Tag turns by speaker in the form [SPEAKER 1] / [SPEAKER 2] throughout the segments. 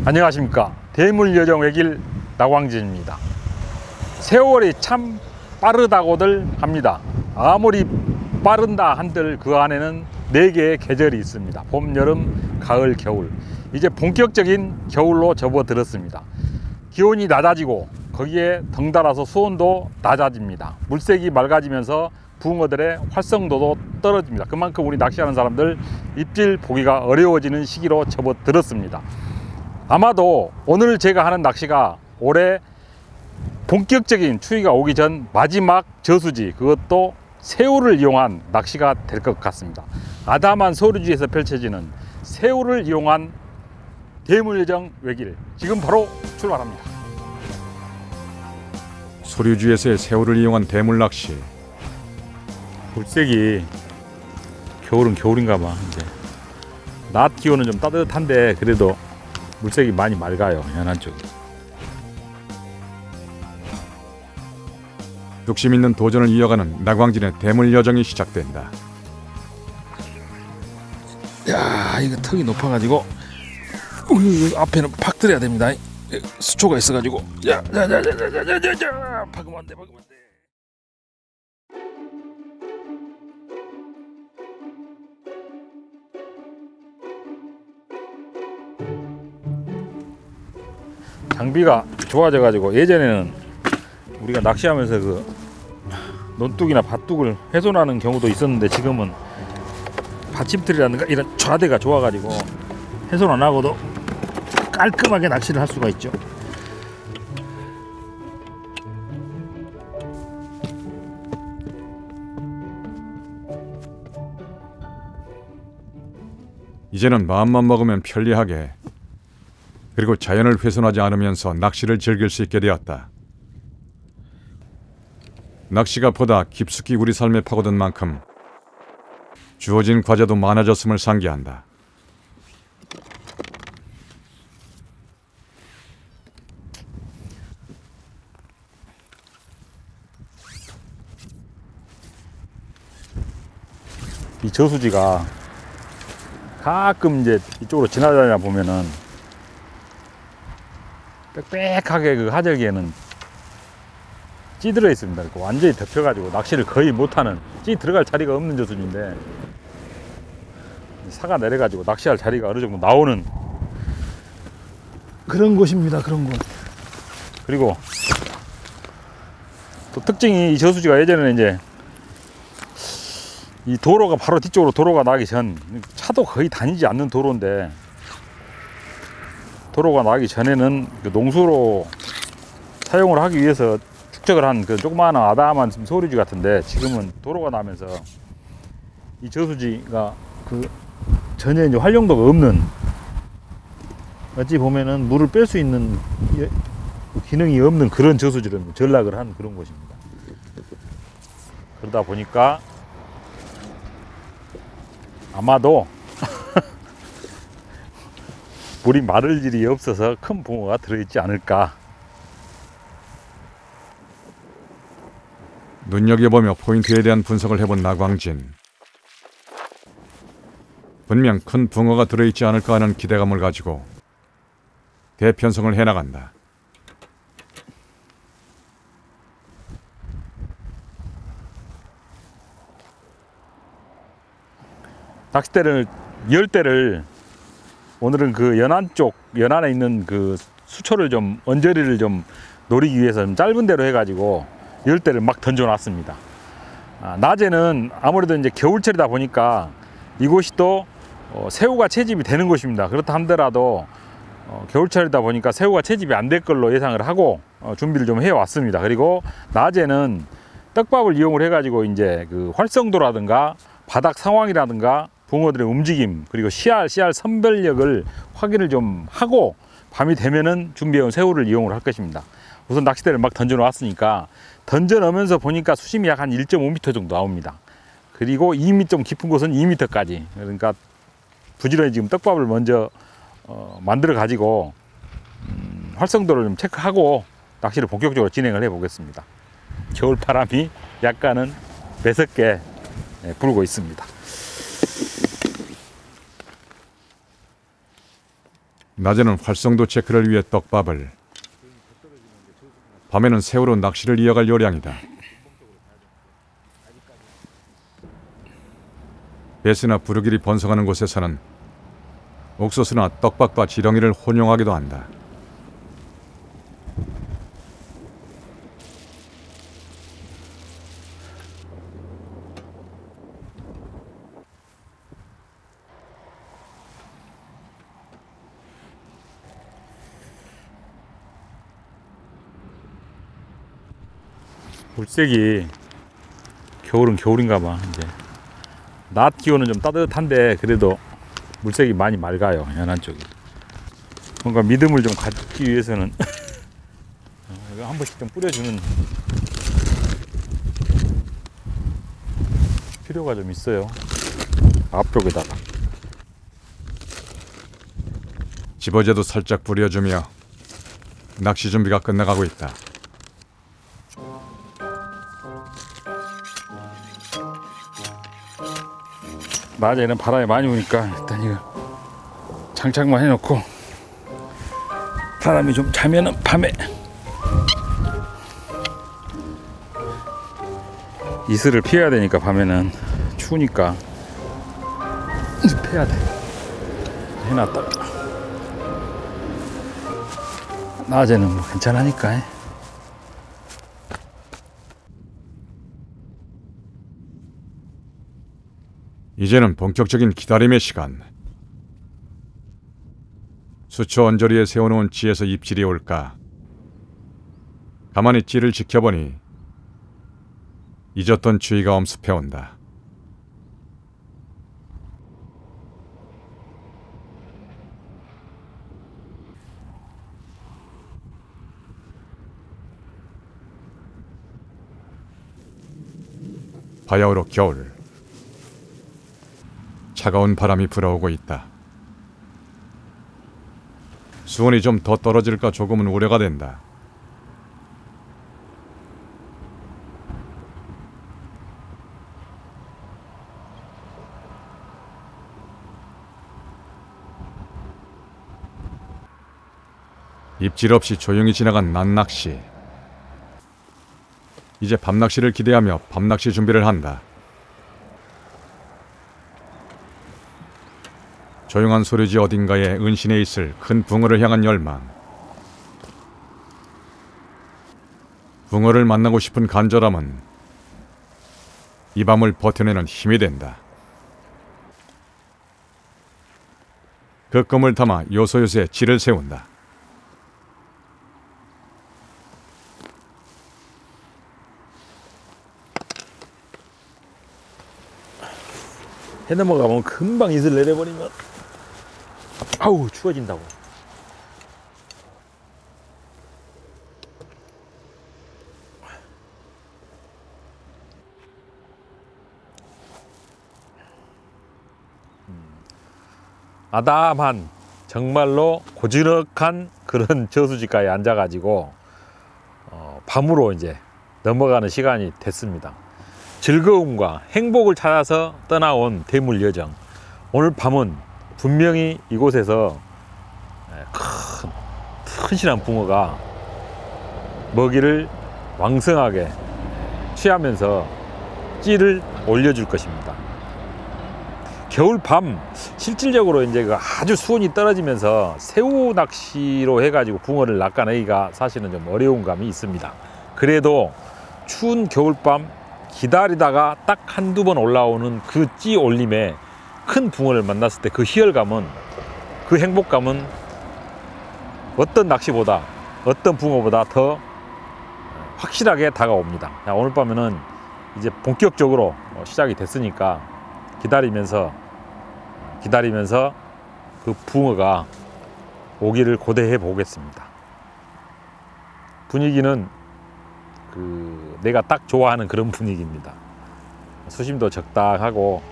[SPEAKER 1] 안녕하십니까. 대물여정 외길 나광진입니다. 세월이 참 빠르다고들 합니다. 아무리 빠른다 한들 그 안에는 4개의 계절이 있습니다. 봄, 여름, 가을, 겨울. 이제 본격적인 겨울로 접어들었습니다. 기온이 낮아지고 거기에 덩달아서 수온도 낮아집니다. 물색이 맑아지면서 붕어들의 활성도도 떨어집니다. 그만큼 우리 낚시하는 사람들 입질 보기가 어려워지는 시기로 접어들었습니다. 아마도 오늘 제가 하는 낚시가 올해 본격적인 추위가 오기 전 마지막 저수지, 그것도 새우를 이용한 낚시가 될 것 같습니다. 아담한 소류지에서 펼쳐지는 새우를 이용한 대물여정 외길, 지금 바로 출발합니다.
[SPEAKER 2] 소류주에서의 새우를 이용한 대물 낚시.
[SPEAKER 1] 물색이 겨울은 겨울인가 봐. 이제 낮 기온은 좀 따뜻한데 그래도 물색이 많이 맑아요, 연안 쪽이.
[SPEAKER 2] 욕심 있는 도전을 이어가는 나광진의 대물 여정이 시작된다.
[SPEAKER 3] 야, 이거 턱이 높아가지고 앞에는 팍 들어야 됩니다. 수초가 있어가지고 박으면 안 돼.
[SPEAKER 1] 장비가 좋아져 가지고 예전에는 우리가 낚시하면서 그 논뚝이나 밭뚝을 훼손하는 경우도 있었는데 지금은 받침틀이라든가 이런 좌대가 좋아 가지고 훼손 안 하고도 깔끔하게 낚시를 할 수가 있죠.
[SPEAKER 2] 이제는 마음만 먹으면 편리하게, 그리고 자연을 훼손하지 않으면서 낚시를 즐길 수 있게 되었다. 낚시가 보다 깊숙이 우리 삶에 파고든 만큼 주어진 과제도 많아졌음을 상기한다.
[SPEAKER 1] 이 저수지가 가끔 이제 이쪽으로 지나다니다 보면은 빽빽하게 그 하절기에는 찌들어 있습니다. 완전히 덮여가지고 낚시를 거의 못하는, 찌 들어갈 자리가 없는 저수지인데 사가 내려가지고 낚시할 자리가 어느 정도 나오는 그런 곳입니다. 그런 곳. 그리고 또 특징이 이 저수지가 예전에는 이제 이 도로가 바로 뒤쪽으로 도로가 나기 전 차도 거의 다니지 않는 도로인데, 도로가 나기 전에는 그 농수로 사용을 하기 위해서 축적을 한 그 조그마한 아담한 소류지 같은데, 지금은 도로가 나면서 이 저수지가 그 전혀 이제 활용도가 없는, 어찌 보면은 물을 뺄 수 있는 기능이 없는 그런 저수지로 전락을 한 그런 곳입니다. 그러다 보니까 아마도 물이 마를 일이 없어서 큰 붕어가 들어있지 않을까.
[SPEAKER 2] 눈여겨보며 포인트에 대한 분석을 해본 나광진. 분명 큰 붕어가 들어있지 않을까 하는 기대감을 가지고 대편성을 해나간다.
[SPEAKER 1] 낚싯대를, 열대를 오늘은 그 연안 쪽, 연안에 있는 그 수초를 좀, 언저리를 좀 노리기 위해서 좀 짧은 데로 해가지고 열대를 막 던져놨습니다. 낮에는 아무래도 이제 겨울철이다 보니까 이곳이 또 새우가 채집이 되는 곳입니다. 그렇다 하더라도 겨울철이다 보니까 새우가 채집이 안 될 걸로 예상을 하고 준비를 좀 해왔습니다. 그리고 낮에는 떡밥을 이용을 해가지고 이제 그 활성도라든가 바닥 상황이라든가 붕어들의 움직임, 그리고 씨알 선별력을 확인을 좀 하고 밤이 되면은 준비해온 새우를 이용을 할 것입니다. 우선 낚싯대를 막 던져 놓았으니까 던져 넣으면서 보니까 수심이 약 한 1.5m 정도 나옵니다. 그리고 2m 좀 깊은 곳은 2m까지. 그러니까 부지런히 지금 떡밥을 먼저 만들어 가지고 활성도를 좀 체크하고 낚시를 본격적으로 진행을 해 보겠습니다. 겨울 바람이 약간은 매섭게 불고 있습니다.
[SPEAKER 2] 낮에는 활성도 체크를 위해 떡밥을, 밤에는 새우로 낚시를 이어갈 요량이다. 베스나 부르길이 번성하는 곳에서는 옥수수나 떡밥과 지렁이를 혼용하기도 한다.
[SPEAKER 1] 물색이 겨울은 겨울인가 봐. 이제 낮 기온은 좀 따뜻한데 그래도 물색이 많이 맑아요, 연안 쪽이. 뭔가 믿음을 좀 갖기 위해서는 이거 한 번씩 좀 뿌려주는 필요가 좀 있어요, 앞쪽에다가.
[SPEAKER 2] 집어제도 살짝 뿌려주며 낚시 준비가 끝나가고 있다.
[SPEAKER 1] 낮에는 바람이 많이 오니까 일단 이거 장착만 해놓고 바람이 좀 차면은 밤에 이슬을 피해야 되니까, 밤에는 추우니까 피해야 돼. 해놨다가 낮에는 뭐 괜찮으니까.
[SPEAKER 2] 이제는 본격적인 기다림의 시간. 수초 언저리에 세워놓은 찌에서 입질이 올까. 가만히 찌를 지켜보니 잊었던 주의가 엄습해온다. 바야흐로 겨울. 차가운 바람이 불어오고 있다. 수온이 좀 더 떨어질까 조금은 우려가 된다. 입질 없이 조용히 지나간 낮낚시. 이제 밤낚시를 기대하며 밤낚시 준비를 한다. 조용한 소리지 어딘가에 은신해 있을 큰 붕어를 향한 열망. 붕어를 만나고 싶은 간절함은 이 밤을 버텨내는 힘이 된다. 그 꿈을 담아 요소요소에 찌를 세운다.
[SPEAKER 1] 해 넘어가면 금방 이슬 내려버리면 아우 추워진다고. 아담한, 정말로 고즈넉한 그런 저수지가에 앉아가지고 밤으로 이제 넘어가는 시간이 됐습니다. 즐거움과 행복을 찾아서 떠나온 대물 여정. 오늘 밤은 분명히 이곳에서 튼실한 붕어가 먹이를 왕성하게 취하면서 찌를 올려줄 것입니다. 겨울 밤 실질적으로 이제 아주 수온이 떨어지면서 새우 낚시로 해가지고 붕어를 낚아내기가 사실은 좀 어려운 감이 있습니다. 그래도 추운 겨울밤 기다리다가 딱 한두 번 올라오는 그 찌 올림에 큰 붕어를 만났을 때 그 희열감은, 그 행복감은 어떤 낚시보다, 어떤 붕어보다 더 확실하게 다가옵니다. 오늘 밤에는 이제 본격적으로 시작이 됐으니까 기다리면서 그 붕어가 오기를 고대해 보겠습니다. 분위기는 내가 딱 좋아하는 그런 분위기입니다. 수심도 적당하고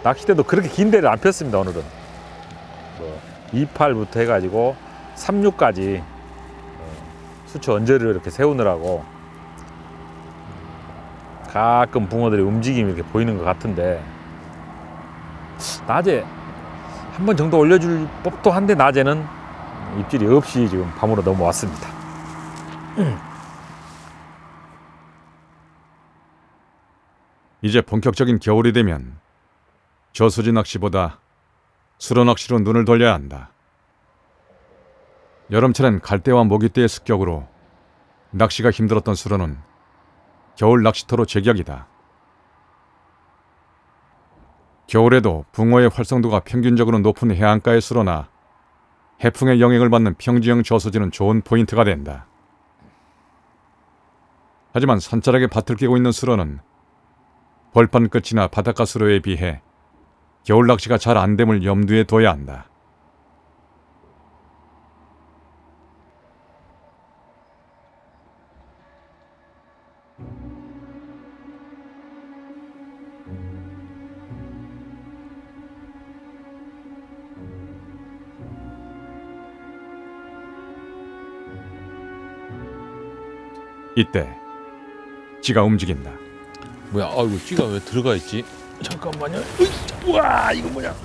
[SPEAKER 1] 낚싯대도 그렇게 긴 데를 안 폈습니다. 오늘은 28부터 해가지고 36까지 수초 언저리를 이렇게 세우느라고 가끔 붕어들의 움직임이 이렇게 보이는 것 같은데, 낮에 한 번 정도 올려줄 법도 한데 낮에는 입질이 없이 지금 밤으로 넘어왔습니다.
[SPEAKER 2] 이제 본격적인 겨울이 되면 저수지 낚시보다 수로 낚시로 눈을 돌려야 한다. 여름철엔 갈대와 모기떼의 습격으로 낚시가 힘들었던 수로는 겨울 낚시터로 제격이다. 겨울에도 붕어의 활성도가 평균적으로 높은 해안가의 수로나 해풍의 영향을 받는 평지형 저수지는 좋은 포인트가 된다. 하지만 산자락에 밭을 끼고 있는 수로는 벌판 끝이나 바닷가 수로에 비해 겨울 낚시가 잘 안됨을 염두에 둬야 한다. 이때 찌가 움직인다.
[SPEAKER 3] 뭐야? 아이고 찌가 왜 들어가 있지? 잠깐만요. 으이, 우와 이거 뭐야?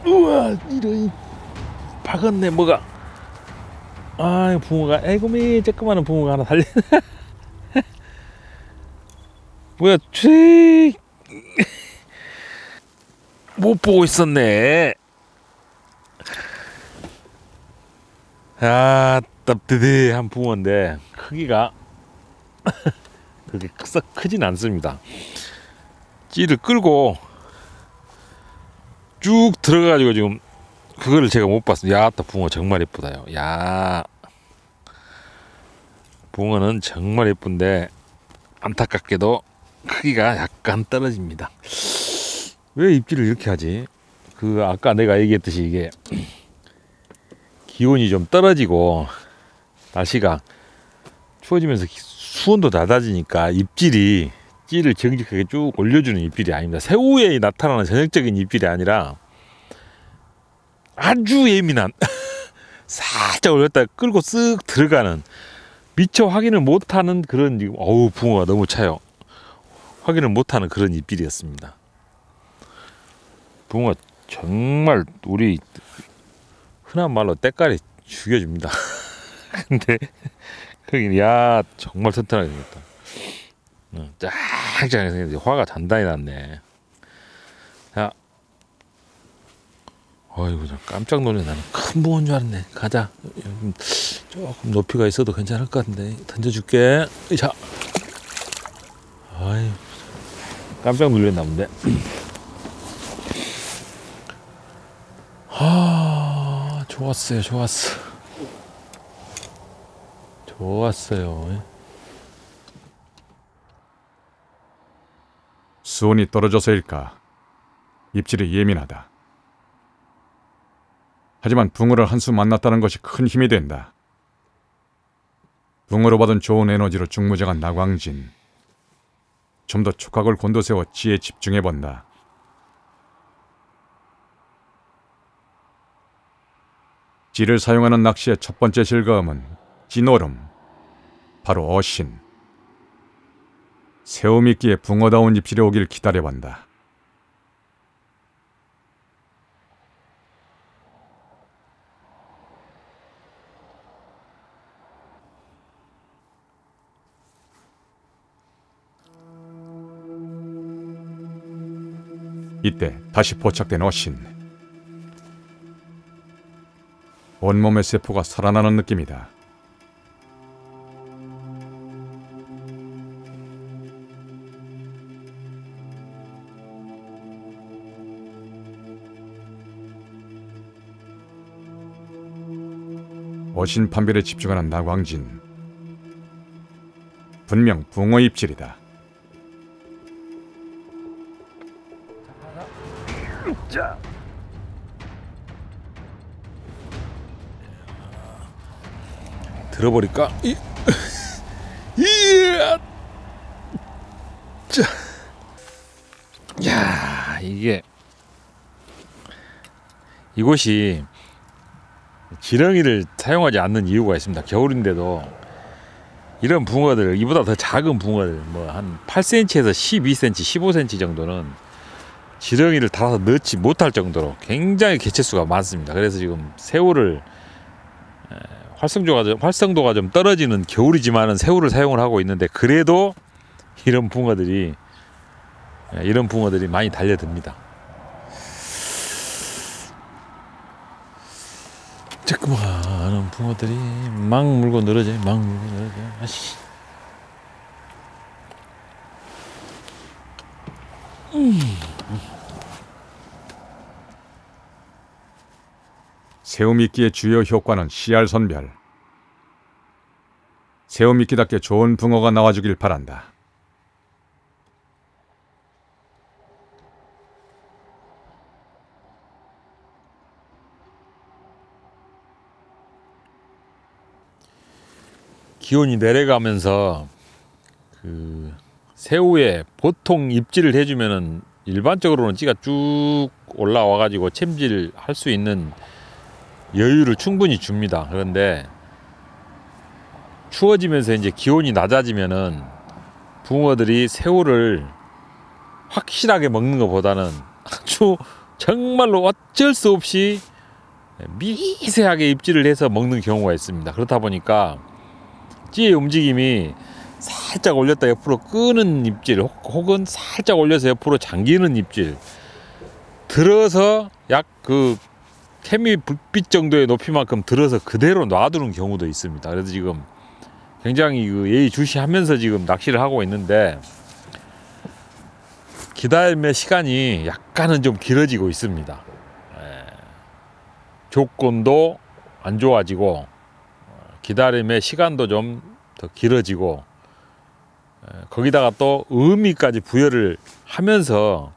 [SPEAKER 3] 우와 이런 박았네 뭐가? 아 붕어가 아이고미 조그마한 붕어가 하나 달려. 뭐야? 쥐. 못 보고 있었네. 아 답답한 붕어인데 크기가 그렇게 썩 크진 않습니다. 찌를 끌고 쭉 들어가가지고 지금 그거를 제가 못 봤습니다. 야, 또 붕어 정말 예쁘다요. 야, 붕어는 정말 예쁜데 안타깝게도 크기가 약간 떨어집니다. 왜 입질을 이렇게 하지? 그 아까 내가 얘기했듯이 이게 기온이 좀 떨어지고 날씨가 추워지면서 수온도 낮아지니까 입질이 찌를 정직하게 쭉 올려주는 입질이 아닙니다. 새우에 나타나는 전형적인 입질이 아니라 아주 예민한 살짝 올렸다 끌고 쓱 들어가는 미처 확인을 못하는 그런 지금 어우 붕어가 너무 차요. 확인을 못하는 그런 입질이었습니다. 붕어 정말 우리 흔한 말로 때깔이 죽여줍니다. 근데 거기 야 정말 튼튼하게 생겼다. 쫙쫙 생겼는데 화가 단단히 났네. 자, 어이구 깜짝 놀래. 나는 큰 붕어인 줄 알았네. 가자. 조금 높이가 있어도 괜찮을 것 같은데 던져줄게. 자, 아유 깜짝 놀랐나 본데. 아 좋았어요, 좋았어요.
[SPEAKER 2] 수온이 떨어져서일까 입질이 예민하다. 하지만 붕어를 한 수 만났다는 것이 큰 힘이 된다. 붕어로 받은 좋은 에너지로 중무장한 나광진. 좀 더 촉각을 곤두세워 찌에 집중해본다. 찌를 사용하는 낚시의 첫 번째 즐거움은 찌노름, 바로 어신. 새우미끼에 붕어다운 입질이 오길 기다려본다. 이때 다시 포착된 어신. 온몸의 세포가 살아나는 느낌이다. 어신 판별에 집중하는 나광진. 분명 붕어 입질이다.
[SPEAKER 3] 자. 들어버릴까? 자. 야, 이게 이곳이 지렁이를 사용하지 않는 이유가 있습니다. 겨울인데도 이런 붕어들, 이보다 더 작은 붕어들, 뭐 한 8cm에서 12cm, 15cm 정도는
[SPEAKER 1] 지렁이를 달아서 넣지 못할 정도로 굉장히 개체수가 많습니다. 그래서 지금 새우를 활성도가 좀 떨어지는 겨울이지만은 새우를 사용을 하고 있는데, 그래도 이런 붕어들이 많이 달려듭니다. 조그마한 붕어들이 막 물고 늘어져. 아씨.
[SPEAKER 2] 새우미끼의 주요 효과는 씨알 선별. 새우미끼답게 좋은 붕어가 나와주길 바란다.
[SPEAKER 1] 기온이 내려가면서 그 새우에 보통 입질을 해주면은 일반적으로는 찌가 쭉 올라와 가지고 챔질 할 수 있는 여유를 충분히 줍니다. 그런데 추워지면서 이제 기온이 낮아지면은 붕어들이 새우를 확실하게 먹는 것보다는 아주 정말로 어쩔 수 없이 미세하게 입질을 해서 먹는 경우가 있습니다. 그렇다 보니까 찌의 움직임이 살짝 올렸다 옆으로 끄는 입질, 혹은 살짝 올려서 옆으로 당기는 입질, 들어서 약 그 케미 불빛 정도의 높이만큼 들어서 그대로 놔두는 경우도 있습니다. 그래서 지금 굉장히 그 예의주시하면서 지금 낚시를 하고 있는데, 기다림의 시간이 약간은 좀 길어지고 있습니다. 조건도 안 좋아지고 기다림의 시간도 좀 더 길어지고, 거기다가 또 의미까지 부여를 하면서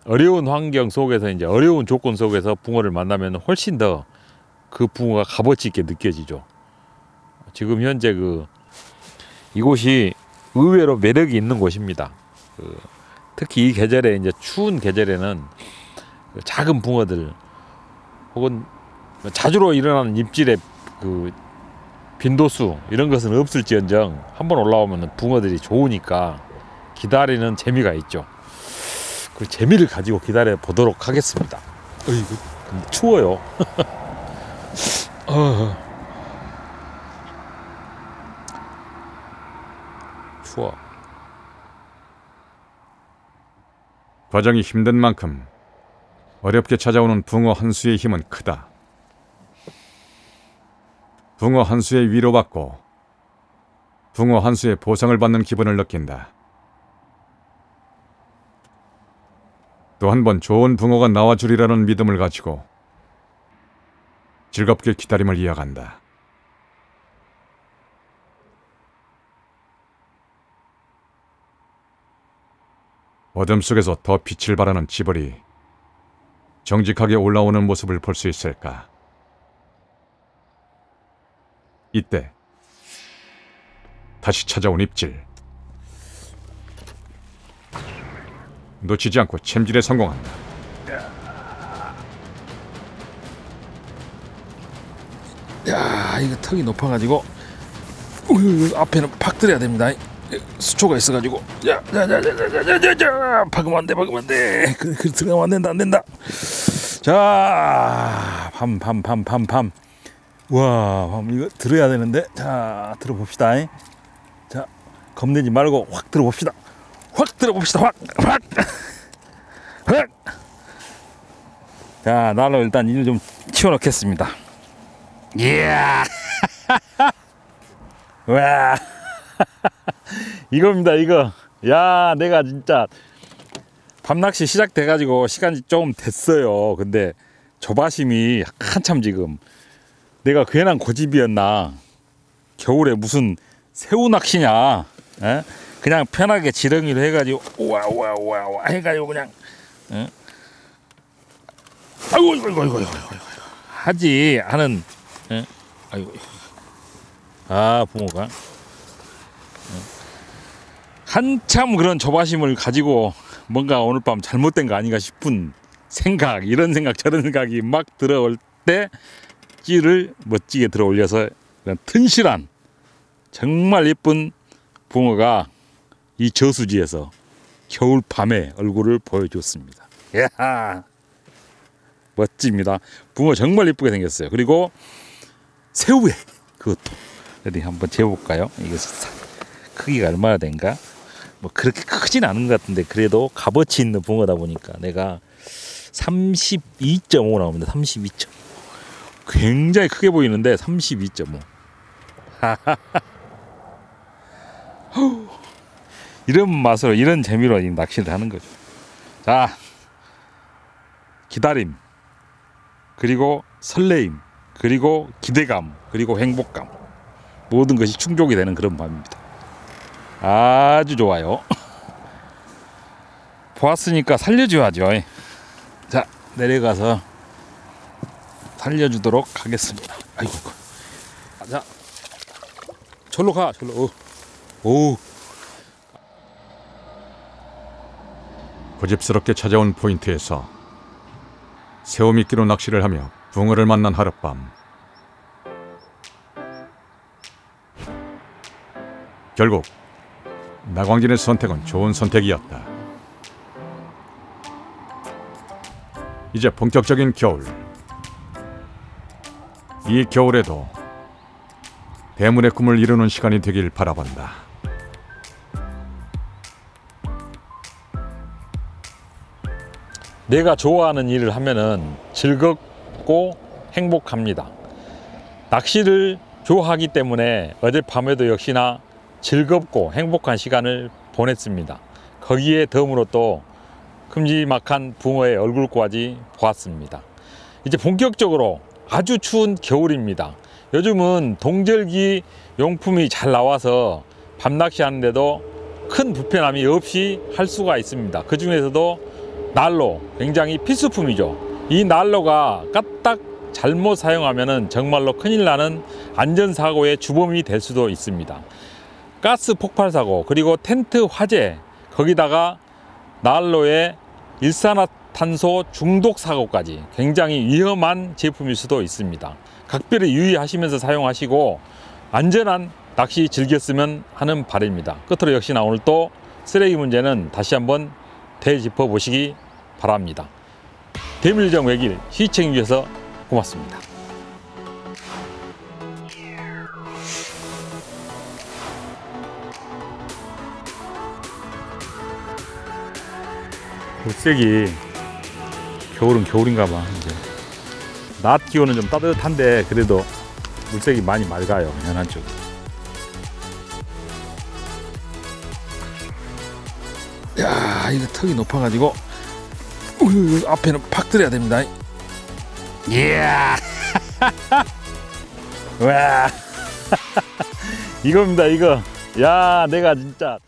[SPEAKER 1] 어려운 환경 속에서, 이제 어려운 조건 속에서 붕어를 만나면 훨씬 더 그 붕어가 값어치 있게 느껴지죠. 지금 현재 이곳이 의외로 매력이 있는 곳입니다. 특히 이 계절에, 이제 추운 계절에는 작은 붕어들 혹은 자주로 일어나는 입질의 빈도수 이런 것은 없을지언정 한번 올라오면 붕어들이 좋으니까 기다리는 재미가 있죠. 그 재미를 가지고 기다려 보도록 하겠습니다. 어이구, 근데 추워요. 추워.
[SPEAKER 2] 과정이 힘든 만큼 어렵게 찾아오는 붕어 한 수의 힘은 크다. 붕어 한 수의 위로받고 붕어 한 수의 보상을 받는 기분을 느낀다. 또 한 번 좋은 붕어가 나와주리라는 믿음을 가지고 즐겁게 기다림을 이어간다. 어둠 속에서 더 빛을 발하는 지벌이 정직하게 올라오는 모습을 볼 수 있을까? 이때 다시 찾아온 입질. 놓치지 않고 챔질에 성공한다.
[SPEAKER 3] 야, 이거 턱이 높아가지고 앞에는 팍 들어야 됩니다. 수초가 있어가지고 박으면 안 돼. 그 들어가면 안 된다. 자, 밤. 와, 이거 들어야 되는데. 자, 들어봅시다. 자, 겁내지 말고 확 들어봅시다. 확. 자, 나로 일단 이를 좀 치워놓겠습니다. 이야. 와. 이겁니다, 이거. 야, 내가 진짜 밤낚시 시작돼가지고 시간이 좀 됐어요. 근데 조바심이 한참, 지금 내가 괜한 고집이었나. 겨울에 무슨 새우 낚시냐. 에? 그냥 편하게 지렁이로 해가지고 우와 해가지고 그냥, 에? 아이고 하지 하는, 에? 아이고. 아, 붕어가 한참 그런 조바심을 가지고 뭔가 오늘 밤 잘못된 거 아닌가 싶은 생각, 이런 생각 저런 생각이 막 들어올 때 찌를 멋지게 들어 올려서 튼실한 정말 예쁜 붕어가 이 저수지에서
[SPEAKER 1] 겨울 밤에 얼굴을 보여주었습니다. 야, 멋집니다. 붕어 정말 이쁘게 생겼어요. 그리고 새우에 그것도 어디 한번 재볼까요? 이게 크기가 얼마나 된가? 뭐 그렇게 크진 않은 것 같은데 그래도 값어치 있는 붕어다 보니까 내가 32.5 나옵니다. 32.5. 굉장히 크게 보이는데 32.5. 이런 맛으로 이런 재미로 낚시를 하는 거죠. 자, 기다림, 그리고 설레임, 그리고 기대감, 그리고 행복감, 모든 것이 충족이 되는 그런 밤입니다. 아주 좋아요. 보았으니까 살려줘야죠. 자, 내려가서 살려주도록 하겠습니다. 아이고, 자, 절로 가, 절로. 오.
[SPEAKER 2] 고집스럽게 찾아온 포인트에서 새우미끼로 낚시를 하며 붕어를 만난 하룻밤. 결국 나광진의 선택은 좋은 선택이었다. 이제 본격적인 겨울. 이 겨울에도 대물의 꿈을 이루는 시간이 되길 바라본다.
[SPEAKER 1] 내가 좋아하는 일을 하면은 즐겁고 행복합니다. 낚시를 좋아하기 때문에 어젯밤에도 역시나 즐겁고 행복한 시간을 보냈습니다. 거기에 덤으로 또 큼지막한 붕어의 얼굴까지 보았습니다. 이제 본격적으로 아주 추운 겨울입니다. 요즘은 동절기 용품이 잘 나와서 밤낚시 하는데도 큰 불편함이 없이 할 수가 있습니다. 그 중에서도 난로, 굉장히 필수품이죠. 이 난로가 까딱 잘못 사용하면 정말로 큰일 나는 안전사고의 주범이 될 수도 있습니다. 가스 폭발 사고, 그리고 텐트 화재, 거기다가 난로의 일산화탄소 중독 사고까지 굉장히 위험한 제품일 수도 있습니다. 각별히 유의하시면서 사용하시고 안전한 낚시 즐겼으면 하는 바람입니다. 끝으로 역시나 오늘 또 쓰레기 문제는 다시 한번 되짚어 보시기 바랍니다. 대밀정 외길 시청해 주셔서 고맙습니다. 물색이 겨울은 겨울인가 봐. 이제 낮 기온은 좀 따뜻한데 그래도 물색이 많이 맑아요. 연안 쪽. 야, 이거 턱이 높아가지고 앞에는 팍 들어야 됩니다. 이야, 와, 이겁니다. 이거. 야, 내가 진짜.